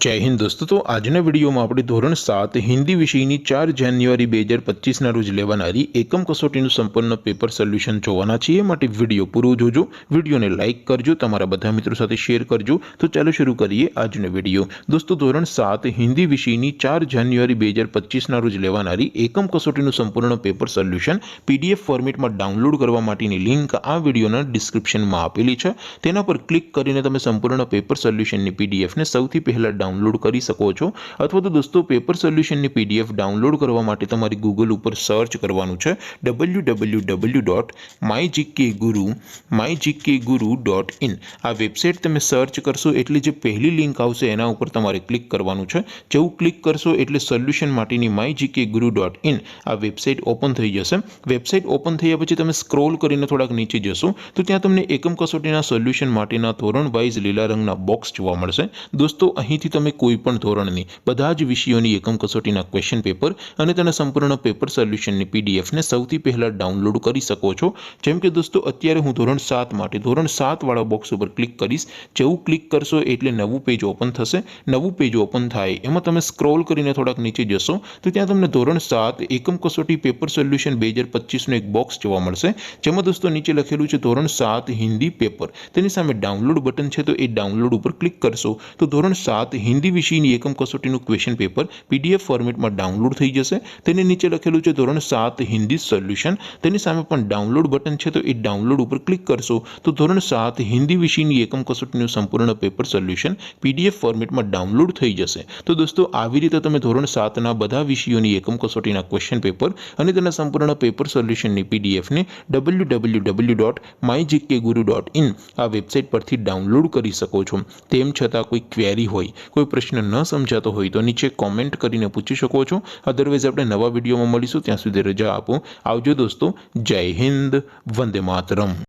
जय हिंद दोस्तों। तो આજના વિડીયોમાં આપણે ધોરણ 7 હિન્દી વિષયની 4 જાન્યુઆરી 2025ના રોજ લેવાનારી એકમ કસોટીનું સંપૂર્ણ પેપર સોલ્યુશન જોવાના છીએ। માટે વિડીયો પૂરો જોજો, વિડીયોને લાઇક કરજો, તમારા બધા મિત્રો સાથે શેર કરજો। તો ચાલો શરૂ કરીએ આજનો વિડીયો। દોસ્તો ધોરણ 7 હિન્દી વિષયની 4 જાન્યુઆરી 2025ના રોજ લેવાનારી એકમ કસોટીનું સંપૂર્ણ પેપર સોલ્યુશન પીડીએફ ફોર્મેટમાં ડાઉનલોડ કરવા માટેની લિંક આ વિડીયોના ડિસ્ક્રિપ્શનમાં આપેલી છે। તેના પર ક્લિક કરીને તમે સંપૂર્ણ પેપર સોલ્યુશનની પીડીએફને સૌથી પહેલા डाउनलॉड कर सको छो। अथवा तो दोस्तों पेपर सोल्यूशन की पीडीएफ डाउनलॉड करवा माटे तमारी गूगल पर सर्च करवानुं छे www.mygkguru.in। आ वेबसाइट तमे सर्च करशो एटले जे पहली लिंक आवशे एना उपर तमारे क्लिक करवानुं छे। जेवुं क्लिक करशो एटले सोल्यूशन माटेनी mygkguru.in आ वेबसाइट ओपन थई जशे। वेबसाइट ओपन थया पछी तमे स्क्रॉल करीने थोड़ाक नीचे जशो तो त्यां तमने एकम कसोटीना सोल्यूशन माटेना धोरण वाइज लीला रंगना बॉक्स जोवा मळशे। दोस्तों અહીંથી તમે કોઈ પણ ધોરણની બધા જ વિષયોની એકમ કસોટીના ક્વેશ્ચન પેપર અને તેના સંપૂર્ણ પેપર સોલ્યુશનની પીડીએફને સૌથી પહેલા ડાઉનલોડ કરી શકો છો। જેમ કે દોસ્તો અત્યારે હું ધોરણ 7 માટે ધોરણ 7 વાળા બોક્સ ઉપર ક્લિક કરીશ। જેવું ક્લિક કરશો એટલે નવું પેજ ઓપન થશે। નવું પેજ ઓપન થાય એમાં તમે સ્ક્રોલ કરીને થોડાક નીચે જશો તો ત્યાં તમને ધોરણ 7 એકમ કસોટી પેપર સોલ્યુશન 2025નું એક બોક્સ જોવા મળશે। જેમાં દોસ્તો નીચે લખેલું છે ધોરણ 7 હિન્દી પેપર। તેની સામે ડાઉનલોડ બટન છે તો એ ડાઉનલોડ ઉપર ક્લિક કરશો તો ધોરણ 7 हिंदी विषयनी एकम कसोटीનું क्वेश्चन पेपर पीडीएफ फॉर्मेट में डाउनलॉड थई जशे। तेने नीचे लखेलुं छे धोरण 7 हिंदी सोल्यूशन। तेनी सामे पण डाउनलॉड बटन छे तो ए डाउनलॉड पर क्लिक करशो तो धोरण 7 हिंदी विषयनी एकम कसोटीનું संपूर्ण पेपर सोल्यूशन पीडीएफ फॉर्मेट में डाउनलॉड थई जशे। तो दोस्तों આવી રીતે તમે ધોરણ 7 ના બધા વિષયોની એકમ કસોટીના ક્વેશ્ચન પેપર અને તેના સંપૂર્ણ પેપર સોલ્યુશનની પીડીએફ ને www.mygkguru.in આ વેબસાઇટ પરથી ડાઉનલોડ કરી શકો છો। તેમ છતાં કોઈ ક્વેરી હોય, कोई प्रश्न न समझातो हो तो नीचे कॉमेंट करीने पूछी सको छो। अदरवाइज आपणे नवा विडियो में मळीशुं, त्यां सुधी रजा आपो। आवजो दोस्तों। जय हिंद, वंदे मातरम।